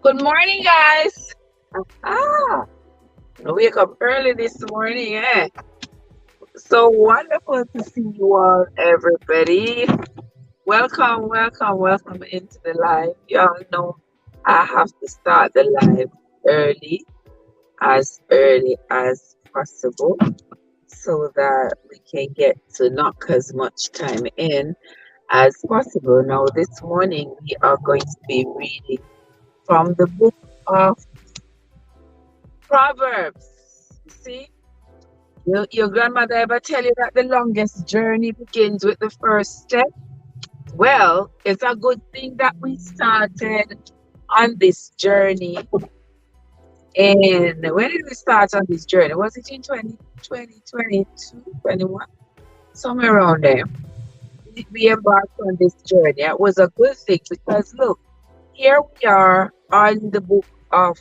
Good morning, guys. Ah, I wake up early this morning, eh? So wonderful to see you all, everybody. Welcome, welcome, welcome into the live. Y'all know I have to start the live early as possible, so that we can get to knock as much time in as possible. Now, this morning we are going to be reading from the book of Proverbs. You see, your grandmother ever tell you that the longest journey begins with the first step? Well, it's a good thing that we started on this journey. And when did we start on this journey? Was it in 2020, 22, 21? Somewhere around there. We embarked on this journey. It was a good thing because look, here we are on the book of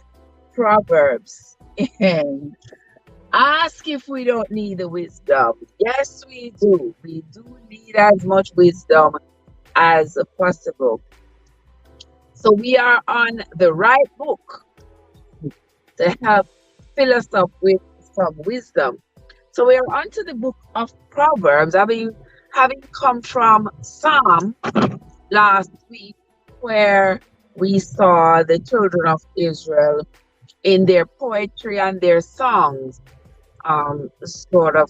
Proverbs. And ask if we don't need the wisdom. Yes, we do. We do need as much wisdom as possible. So we are on the right book to help fill us up with some wisdom. So we are on to the book of Proverbs, having come from Psalm last week, where we saw the children of Israel in their poetry and their songs, sort of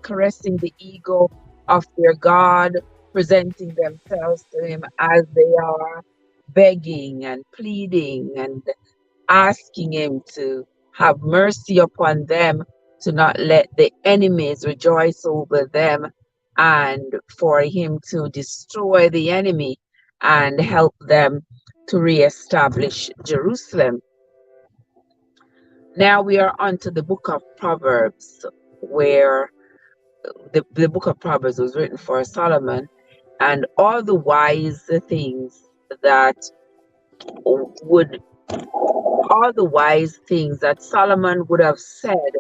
caressing the ego of their God, presenting themselves to Him as they are, begging and pleading and asking Him to have mercy upon them, to not let the enemies rejoice over them, and for Him to destroy the enemy and help them to reestablish Jerusalem. Now we are on to the book of Proverbs, where the book of Proverbs was written for Solomon, and all the wise things that would, all the wise things that Solomon would have said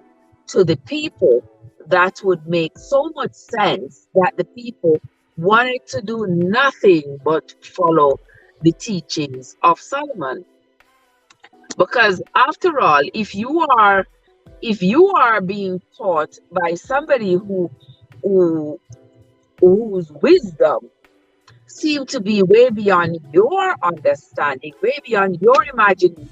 to the people, that would make so much sense that the people wanted to do nothing but follow the teachings of Solomon. Because after all, if you are being taught by somebody whose wisdom seem to be way beyond your understanding, way beyond your imagination,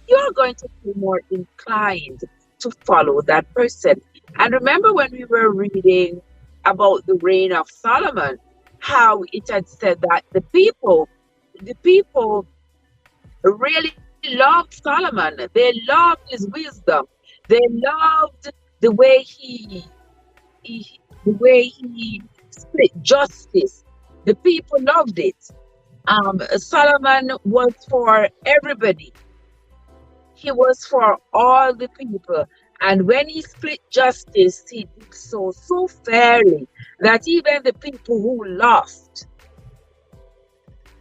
you're going to be more inclined to follow that person. And remember when we were reading about the reign of Solomon, how it had said that the people really loved Solomon. They loved his wisdom. They loved the way he split justice. The people loved it. Solomon was for everybody. He was for all the people. And when he split justice, he did so fairly that even the people who lost,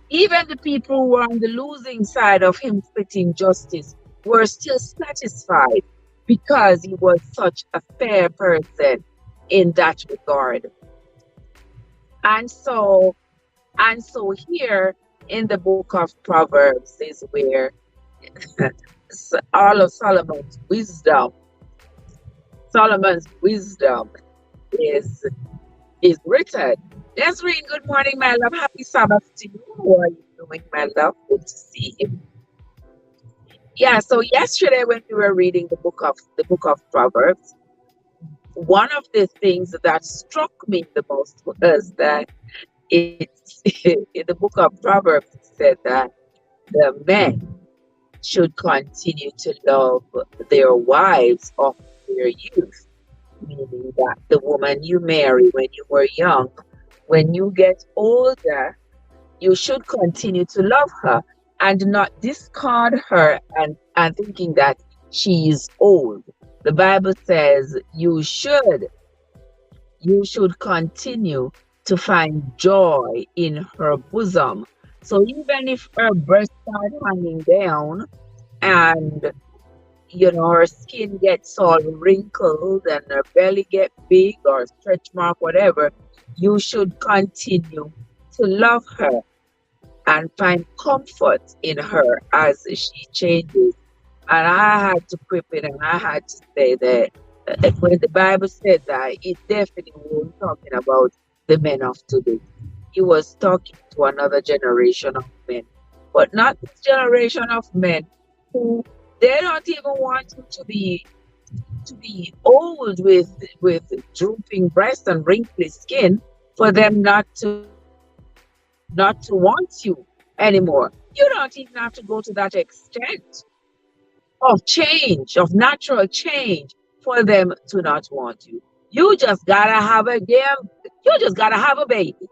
even the people who were on the losing side of him splitting justice, were still satisfied because he was such a fair person in that regard. And so here in the book of Proverbs is where all of Solomon's wisdom is is written. Let's read. Good morning, my love. Happy Sabbath to you. How are you doing, my love? Good to see you. Yeah, so yesterday when we were reading the book of Proverbs, one of the things that struck me the most was that it's in the book of Proverbs it said that the men should continue to love their wives of their youth, meaning that the woman you marry when you were young, when you get older, you should continue to love her and not discard her and thinking that she is old. The Bible says you should continue to find joy in her bosom. So even if her breasts start hanging down and her skin gets all wrinkled and her belly get big or stretch mark, whatever, you should continue to love her and find comfort in her as she changes. And I had to quip it and I had to say that when the Bible said that, it definitely wasn't talking about the men of today. He was talking to another generation of men, but not this generation of men who they don't even want you to be old with drooping breasts and wrinkly skin for them not to want you anymore. You don't even have to go to that extent of change, of natural change for them to not want you. You just gotta have a baby.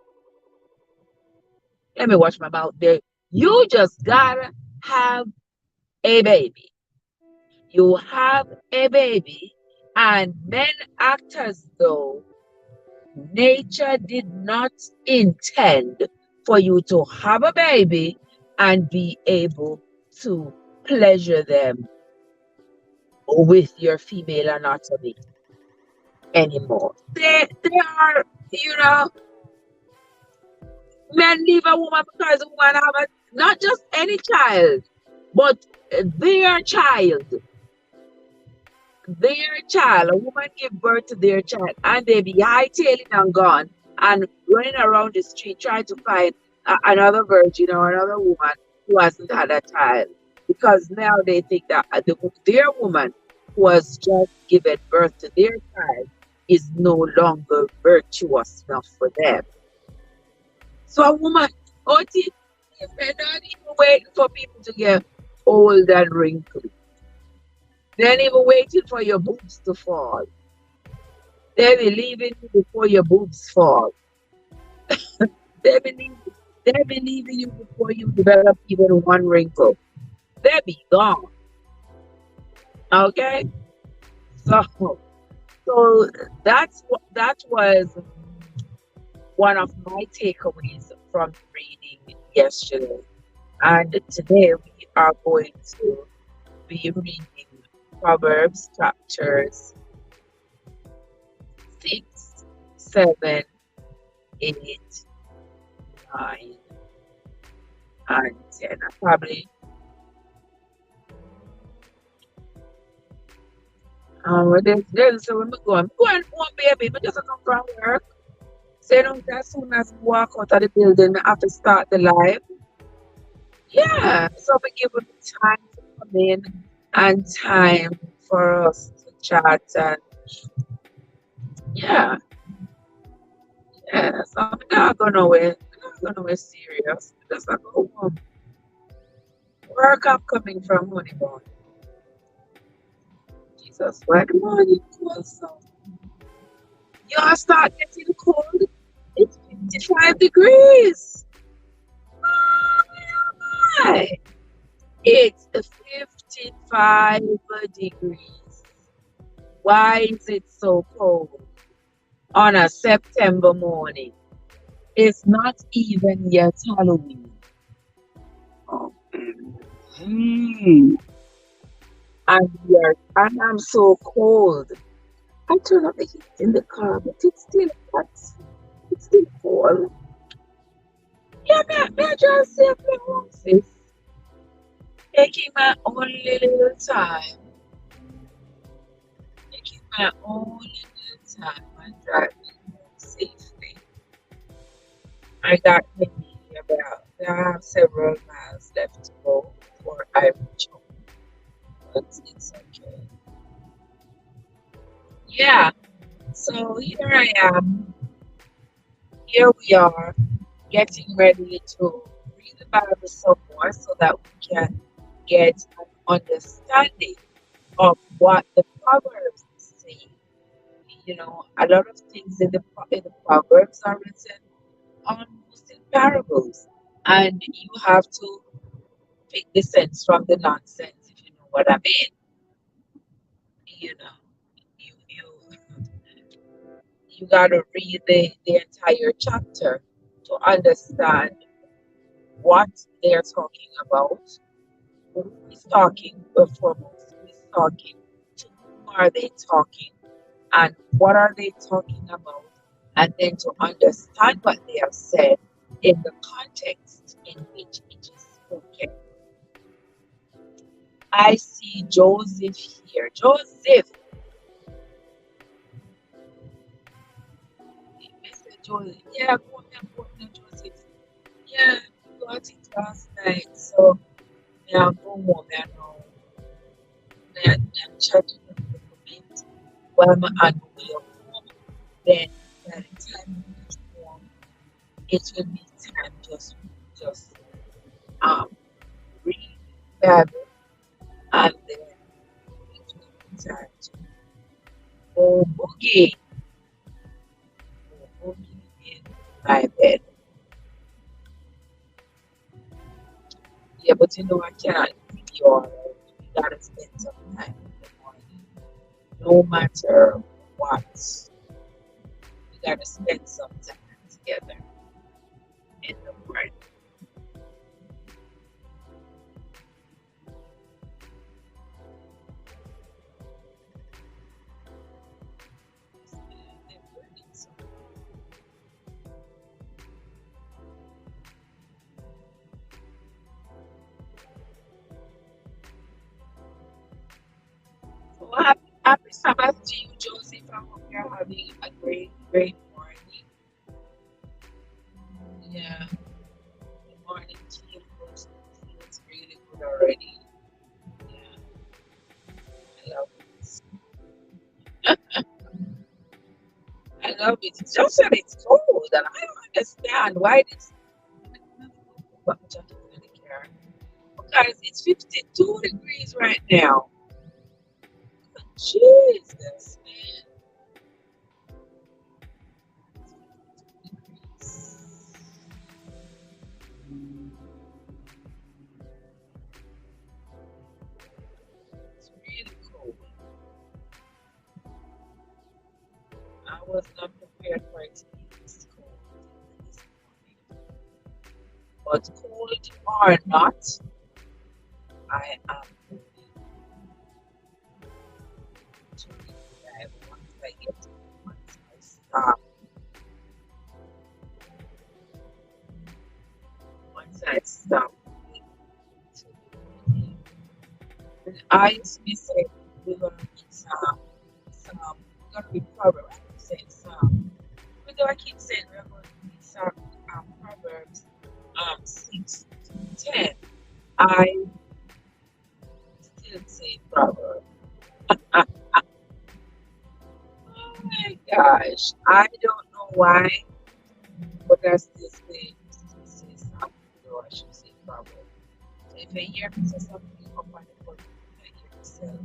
Let me watch my mouth there. You just gotta have a baby. You have a baby, and men act as though nature did not intend for you to have a baby and be able to pleasure them with your female anatomy anymore. They are, you know, men leave a woman because a woman have not just any child, but their child. Their child, a woman give birth to their child, and they be hightailing and gone and running around the street trying to find another virgin or another woman who hasn't had a child. Because now they think that their woman who has just given birth to their child is no longer virtuous enough for them. So a woman, if they're not even waiting for people to get old and wrinkled, they're not even waiting for your boobs to fall. They be leaving you before your boobs fall. They be leaving, they be leaving you before you develop even one wrinkle. They be gone. Okay? So that was one of my takeaways from reading yesterday. And today we are going to be reading Proverbs chapters 6, 7, 8, 9, and 10. I probably so when we go, I'm going home, baby. We just come from work. So as soon as we walk out of the building, we have to start the live. Yeah. So we give them time to come in and time for us to chat and yeah. Yeah. So I'm not going nowhere. I'm not going nowhere serious. Just like go home. Work I'm coming from honeymoon. Jesus, why the morning cold so? You all start getting cold. It's 55 degrees. Oh my. It's 55 degrees. Why is it so cold on a September morning? It's not even yet Halloween. Oh, mm. And I'm so cold. I turn up the heat in the car, but it's still hot. It's still cold. Yeah, me just simply want sis. Taking my own little time. Taking my own little time and driving home safely. I got maybe about I have several miles left to go before I reach home. But it's okay. Yeah. So here I am. Here we are, getting ready to read the Bible some more so that we can get an understanding of what the Proverbs say. You know, a lot of things in the Proverbs are written almost in parables, and you have to pick the sense from the nonsense, if you know what I mean. You know, you gotta read the entire chapter to understand what they're talking about, who is talking, foremost, who is talking, to whom are they talking, and what are they talking about, and then to understand what they have said in the context in which it is spoken. I see Joseph here. Joseph, Mr. Joseph. Yeah, go on, Joseph. Yeah, we got it last night. So, yeah, go home and now. I'm chatting with the comment while I'm on the way home. Then, by the time we reach home, it will be time just um read Bible, and then it will be time to go boogie, go boogie in my bed. Yeah, but you know I cannot leave you all alone. We gotta spend some time in the morning. No matter what, we gotta spend some time together in the morning. In the morning. So happy Sabbath to you, Joseph. I hope you're having a great morning. Yeah, the morning tea feels really good already. Yeah, I love it. I love it. It's just that it's cold, and I don't understand why this. But I'm just gonna care because it's 52 degrees right now. Jesus, man, it's really cold. I was not prepared for it to be this cold this morning. But cold or not, I am going to read the Bible once I stop, once I stop reading to reading. And I used to be saying we're gonna read we're gonna read Proverbs. I keep saying Psalm. Even though I keep saying we're going to read Proverbs 6 to 10, I still say Proverbs. Oh my gosh, I don't know why, but that's this thing. Say something, or I should say Proverbs. So if I hear me say something up on the phone, I hear myself.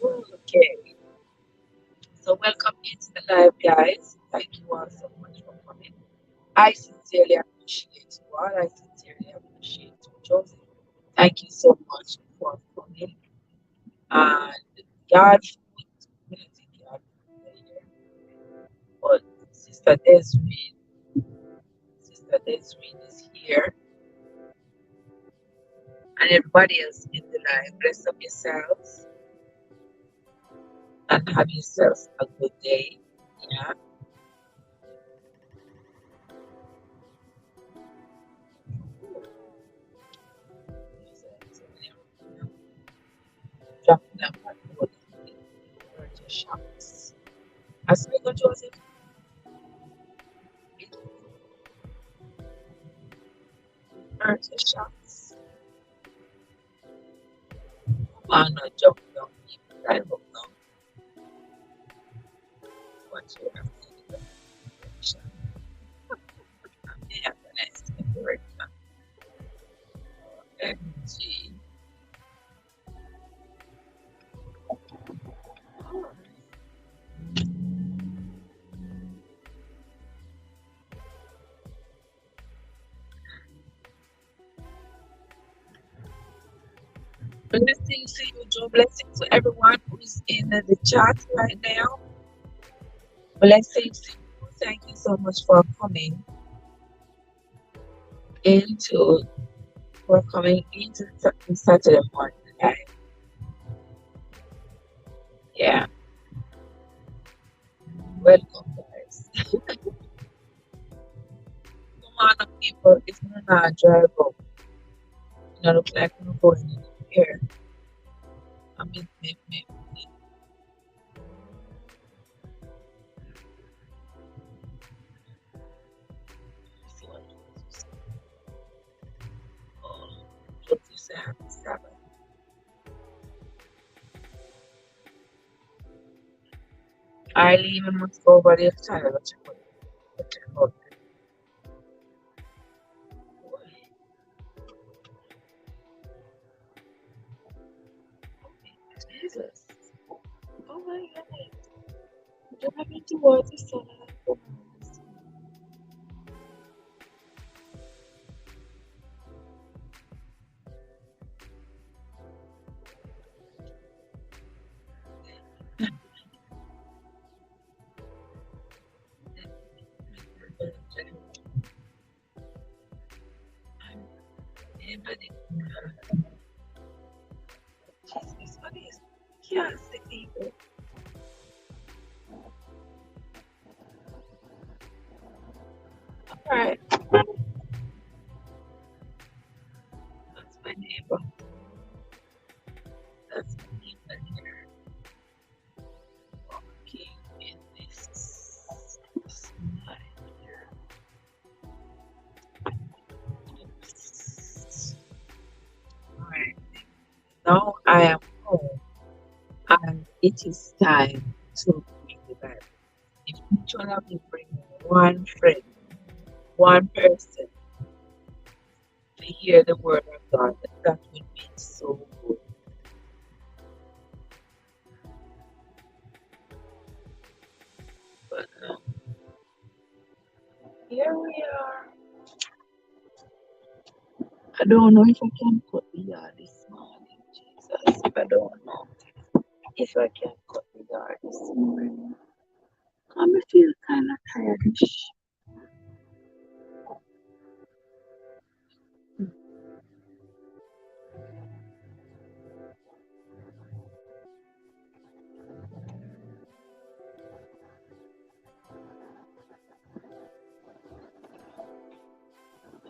Okay, so welcome into the live, guys. Thank you all so much for coming. I sincerely appreciate you all. I sincerely appreciate you, Joseph. Thank you so much for coming. And God, community, God, here. But Sister Desiree is here, and everybody else in the live. Bless up yourselves and have yourselves a good day. Yeah. 30 shots. I'm not jumping down even drive up now. Watch your direction. Yeah, the next direction. MG. Blessings to you, Joe. Blessings to everyone who's in the chat right now. Blessings to you. Thank you so much for coming into Saturday morning live. Yeah, welcome guys. Come on, people. It's not drive up. You know, look like we're going in here. I mean, maybe. I leave and must go over the channel. Jesus. Oh my God. Don't have me towards the sun. Jesus, what is? Can't see people. Alright. That's my neighbor. That's my neighbor here. Walking in this slide here. Alright. Now I am home and it is time to read the Bible. If each one of you bring one friend, one person to hear the word of God, that would be so good. But here we are. I don't know if I can cut the yard this morning, Jesus. I don't know if I can cut the yard this morning. I feel kind of tired-ish.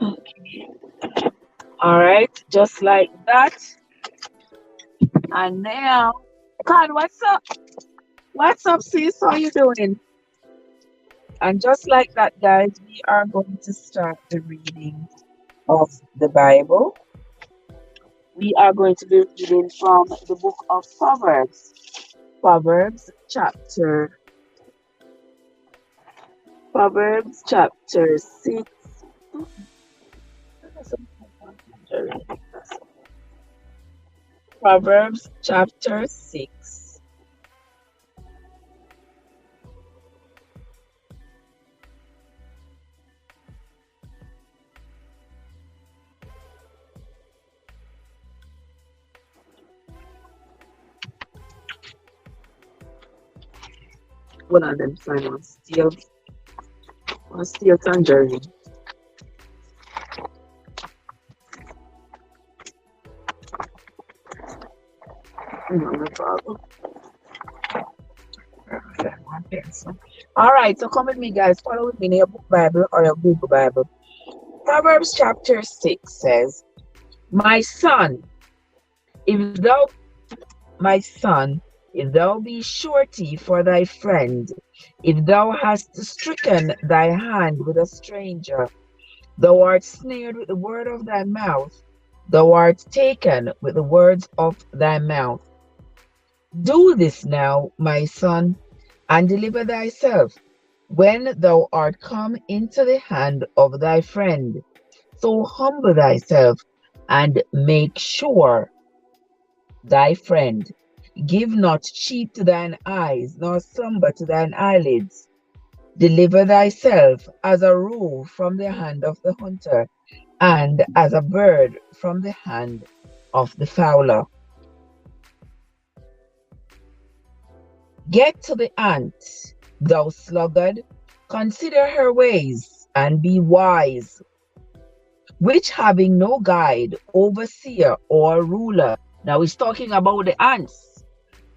Okay. All right, just like that. And now, God, what's up? What's up, sis? How you doing? And just like that, guys, we are going to start the reading of the Bible. We are going to be reading from the book of Proverbs. Proverbs chapter 6. Proverbs chapter 6. One of them sign on steel tangerine. No problem. All right, so come with me, guys. Follow with me in your book Bible or your Google Bible. Proverbs chapter 6 says, My son, if thou be surety for thy friend, if thou hast stricken thy hand with a stranger, Thou art snared with the word of thy mouth. Thou art taken with the words of thy mouth. Do this now, my son, and deliver thyself, when thou art come into the hand of thy friend. So humble thyself, and make sure thy friend. Give not cheat to thine eyes, nor slumber to thine eyelids. Deliver thyself as a roe from the hand of the hunter, and as a bird from the hand of the fowler. Get to the ant, thou sluggard, consider her ways, and be wise, which having no guide, overseer, or ruler. Now he's talking about the ants.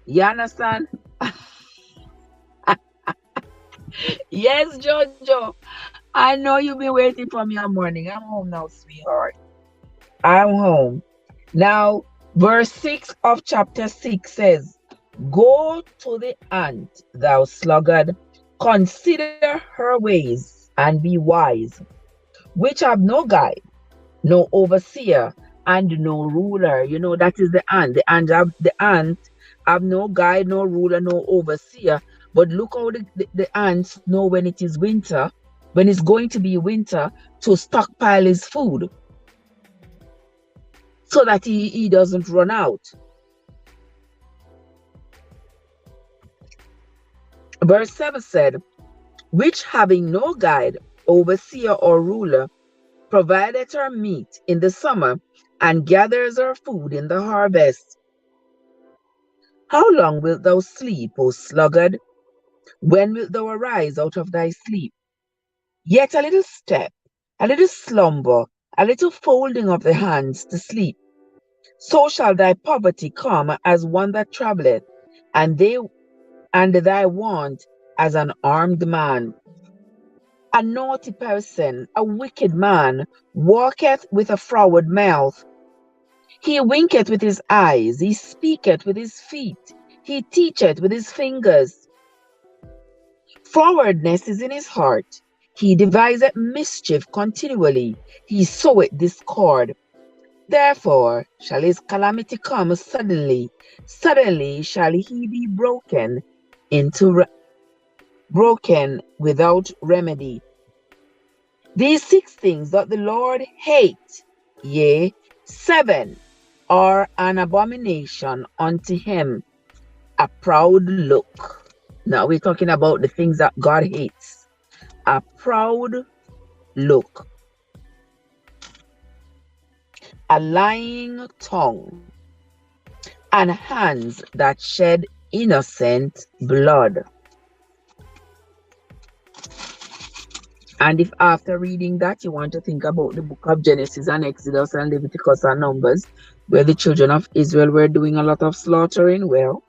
You understand? Yes, Jojo. I know you've been waiting for me all morning. I'm home now, sweetheart. I'm home. Now, verse 6 of chapter 6 says, Go to the ant, thou sluggard, consider her ways, and be wise, which have no guide, no overseer, and no ruler. You know, that is the ant. The ant have no guide, no ruler, no overseer. But look how the ants know when it is winter, when it's going to be winter, to stockpile his food so that he doesn't run out. Verse 7 said, which having no guide, overseer, or ruler, provideth her meat in the summer, and gathers her food in the harvest. How long wilt thou sleep, O sluggard? When wilt thou arise out of thy sleep? Yet a little step, a little slumber, a little folding of the hands to sleep. So shall thy poverty come as one that travelleth, and thy want as an armed man. A naughty person, a wicked man, walketh with a froward mouth. He winketh with his eyes, he speaketh with his feet, he teacheth with his fingers. Frowardness is in his heart, he deviseth mischief continually, he soweth discord. Therefore shall his calamity come suddenly, suddenly shall he be broken without remedy. These 6 things that the Lord hate, yea, 7 are an abomination unto him, a proud look. Now we're talking about the things that God hates. A proud look, a lying tongue, and hands that shed innocent blood. And if after reading that you want to think about the book of Genesis and Exodus and Leviticus and Numbers, where the children of Israel were doing a lot of slaughtering, well,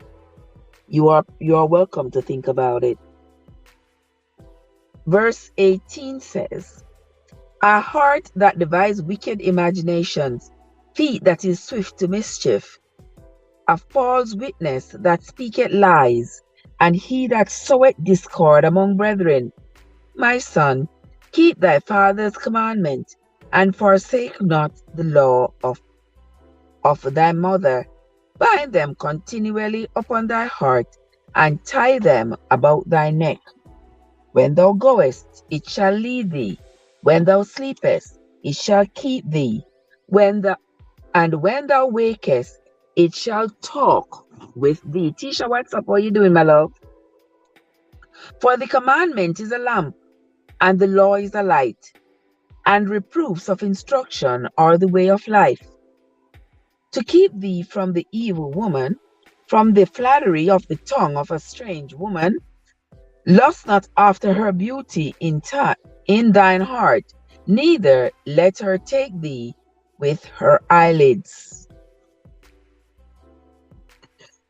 you are welcome to think about it. Verse 18 says, a heart that devises wicked imaginations, feet that is swift to mischief, a false witness that speaketh lies, and he that soweth discord among brethren. My son, keep thy father's commandment, and forsake not the law of thy mother. Bind them continually upon thy heart, and tie them about thy neck. When thou goest, it shall lead thee. When thou sleepest, it shall keep thee. When thou wakest, it shall talk with thee. Tisha, what's up? What are you doing, my love? For the commandment is a lamp, and the law is a light, and reproofs of instruction are the way of life. To keep thee from the evil woman, from the flattery of the tongue of a strange woman, lust not after her beauty in thine heart, neither let her take thee with her eyelids.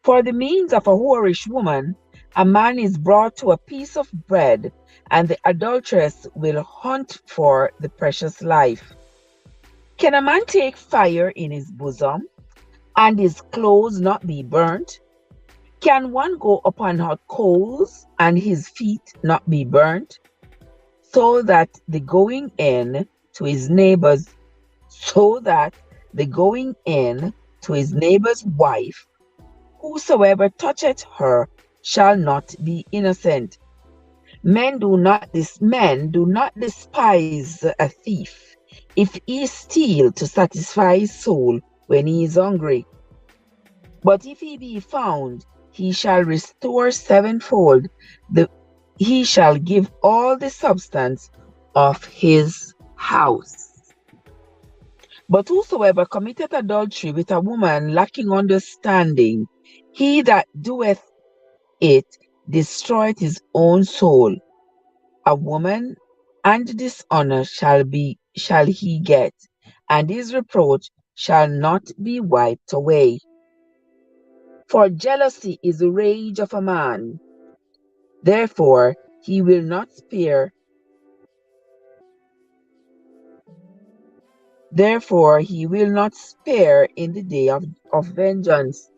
For the means of a whorish woman, a man is brought to a piece of bread, and the adulteress will hunt for the precious life. Can a man take fire in his bosom, and his clothes not be burnt? Can one go upon hot coals, and his feet not be burnt? So that the going in to his neighbors, so that the going in to his neighbor's wife, whosoever toucheth her shall not be innocent. Men do not despise a thief, if he steal to satisfy his soul when he is hungry. But if he be found, he shall restore sevenfold, the, he shall give all the substance of his house. But whosoever committeth adultery with a woman lacking understanding, he that doeth it destroyeth his own soul. A woman and dishonor shall he get, and his reproach shall not be wiped away. For jealousy is the rage of a man, therefore he will not spare, therefore he will not spare in the day of vengeance.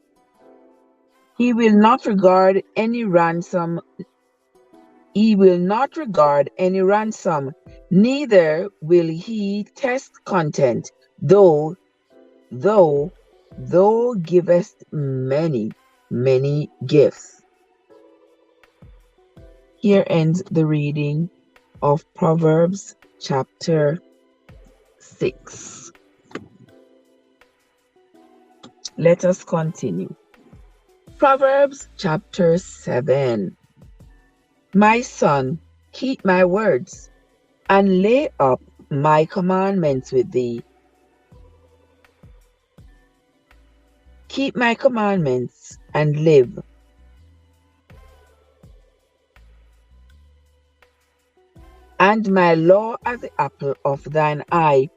He will not regard any ransom, neither will he test content, though thou givest many, many gifts. Here ends the reading of Proverbs chapter 6. Let us continue. Proverbs chapter 7. My son, keep my words, and lay up my commandments with thee. Keep my commandments and live. And my law as the apple of thine eye.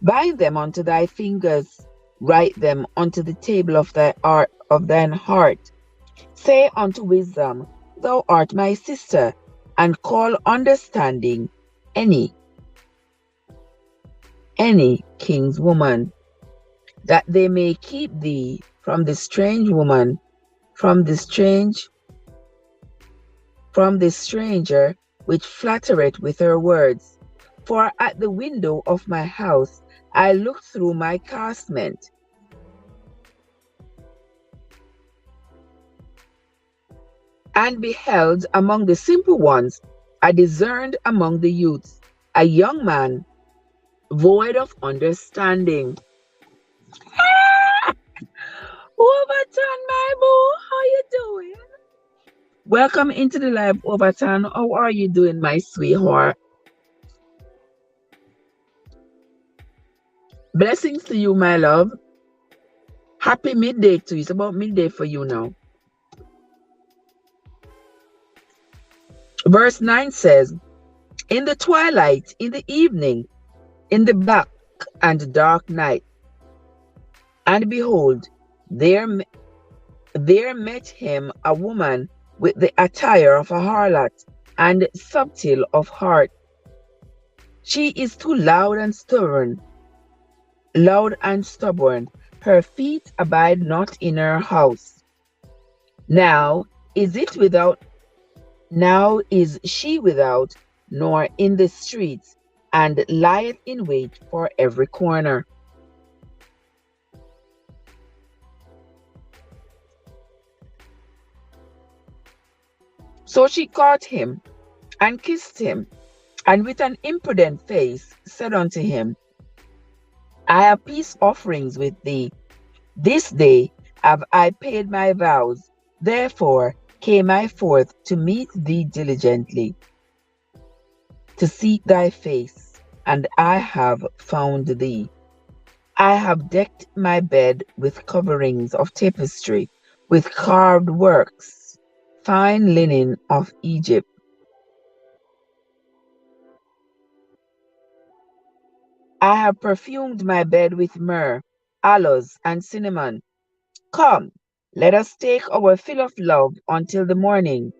Bind them unto thy fingers, write them unto the table of thine heart. Say unto wisdom, thou art my sister, and call understanding any king's woman, that they may keep thee from the strange woman, from the stranger which flattereth with her words. For at the window of my house I looked through my casement, and beheld among the simple ones, I discerned among the youths a young man void of understanding. Overton, my boo, how you doing? Welcome into the live, Overton. How are you doing, my sweetheart? Blessings to you, my love. Happy midday to you. It's about midday for you now. Verse 9 says, in the twilight, in the evening, in the black and dark night, and behold, there met him a woman with the attire of a harlot, and subtle of heart. She is too loud and stubborn. Her feet abide not in her house. Now is she without, nor in the streets, and lieth in wait for every corner. So she caught him and kissed him, and with an impudent face said unto him, I have peace offerings with thee. This day have I paid my vows, therefore came I forth to meet thee diligently, to seek thy face, and I have found thee. I have decked my bed with coverings of tapestry, with carved works, fine linen of Egypt. I have perfumed my bed with myrrh, aloes, and cinnamon. Come, let us take our fill of love until the morning.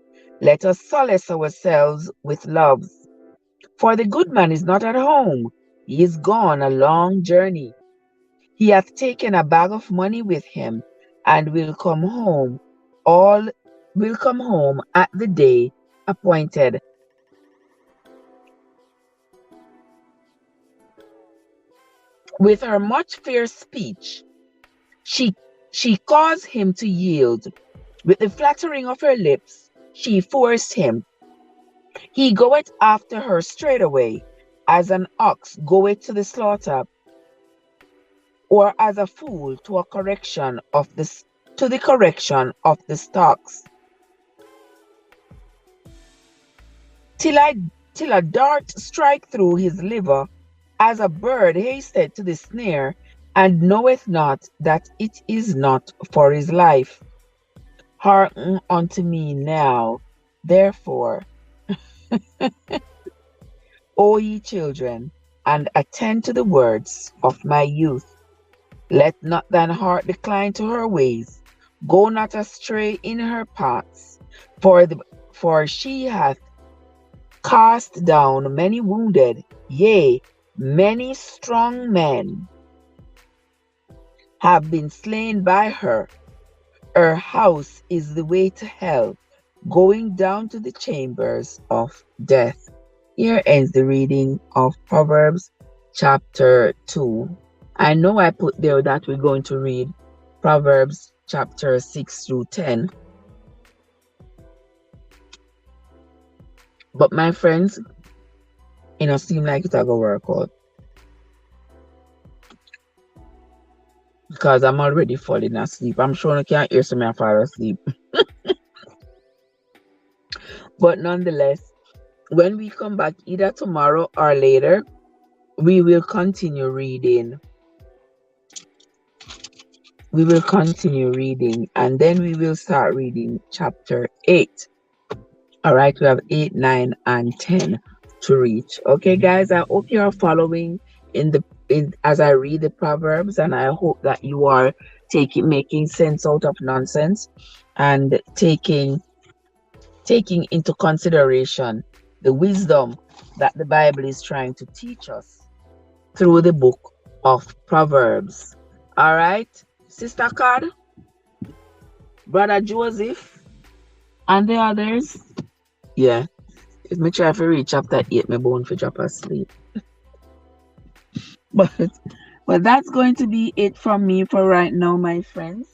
Let us solace ourselves with loves. For the good man is not at home. He is gone a long journey. He hath taken a bag of money with him, and will come home at the day appointed. With her much fair speech, she she caused him to yield. With the flattering of her lips, she forced him. He goeth after her straightway, as an ox goeth to the slaughter, or as a fool to the correction of the stocks. Till I till a dart strike through his liver, as a bird hasted to the snare, and knoweth not that it is not for his life. Hearken unto me now, therefore, O ye children, and attend to the words of my youth. Let not thine heart decline to her ways. Go not astray in her paths, for she hath cast down many wounded, yea, many strong men have been slain by her. Her house is the way to hell, going down to the chambers of death. Here ends the reading of Proverbs chapter 2. I know I put there that we're going to read Proverbs chapter 6 through 10. But my friends, it don't seem like it's a go work out. Because I'm already falling asleep. I'm sure I can't hear some of fall asleep. But nonetheless, when we come back either tomorrow or later, we will continue reading. And then we will start reading chapter 8. All right, we have 8, 9, and 10 to reach. Okay, guys, I hope you are following as I read the Proverbs, and I hope that you are making sense out of nonsense and taking into consideration the wisdom that the Bible is trying to teach us through the book of Proverbs. All right, Sister Card, Brother Joseph, and the others. Yeah, if me try to reach chapter 8, my bone for drop asleep. But that's going to be it from me for right now, my friends.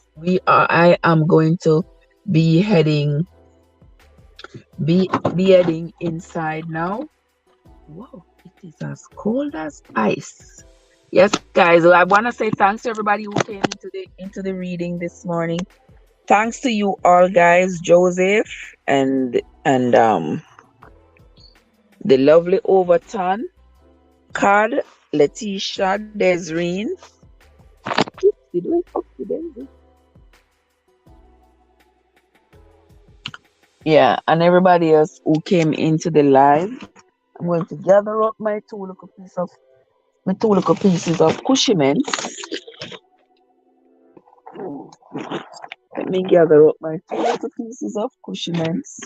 I am going to be heading inside now. Whoa, it is as cold as ice. Yes, guys, I want to say thanks to everybody who came into the reading this morning. Thanks to you all, guys, Joseph and the lovely Overton, Card, Letitia, Desreen. Yeah, and everybody else who came into the live. I'm going to gather up my two little pieces of cushionments. Let me gather up my two little pieces of cushionments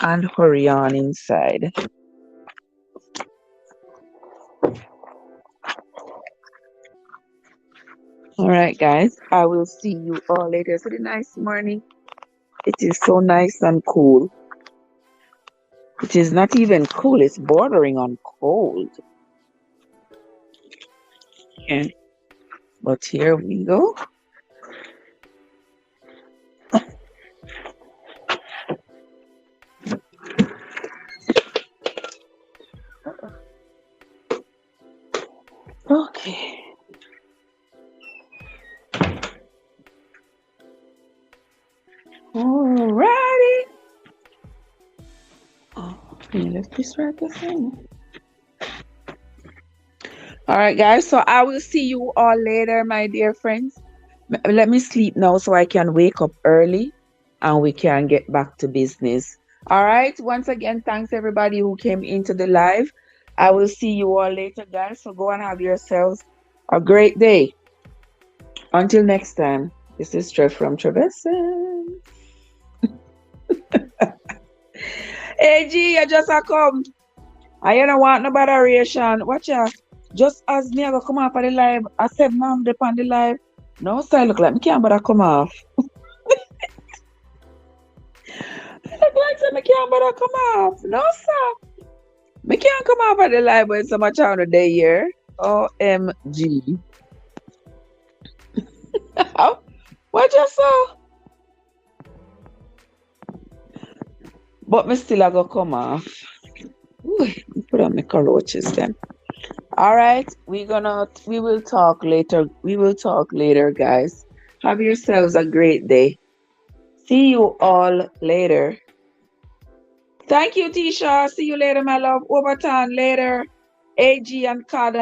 and hurry on inside. All right, guys, I will see you all later. It's a nice morning. It is so nice and cool. It is not even cool, it's bordering on cold. Yeah. But here we go. Okay. Alrighty. Okay, let's just write this in. All right, guys. So I will see you all later, my dear friends. Let me sleep now so I can wake up early and we can get back to business. All right. Once again, thanks everybody who came into the live. I will see you all later, guys. So go and have yourselves a great day. Until next time, this is Trev from Treveson. Hey, G, you just a come. I don't want no botheration. Watch out. Just as me, I go come off of the live, I said, Mom, dip on the live. No, sir, look like me can't bother come off. Look like me can't bother come off. No, sir. Me Me can't come off of the live when so much on the day here. OMG. What you saw? But me still a go come off. Ooh, put on my roaches then. All right, we will talk later. We will talk later, guys. Have yourselves a great day. See you all later. Thank you, Tisha. See you later, my love. Overton later. AG and Kada.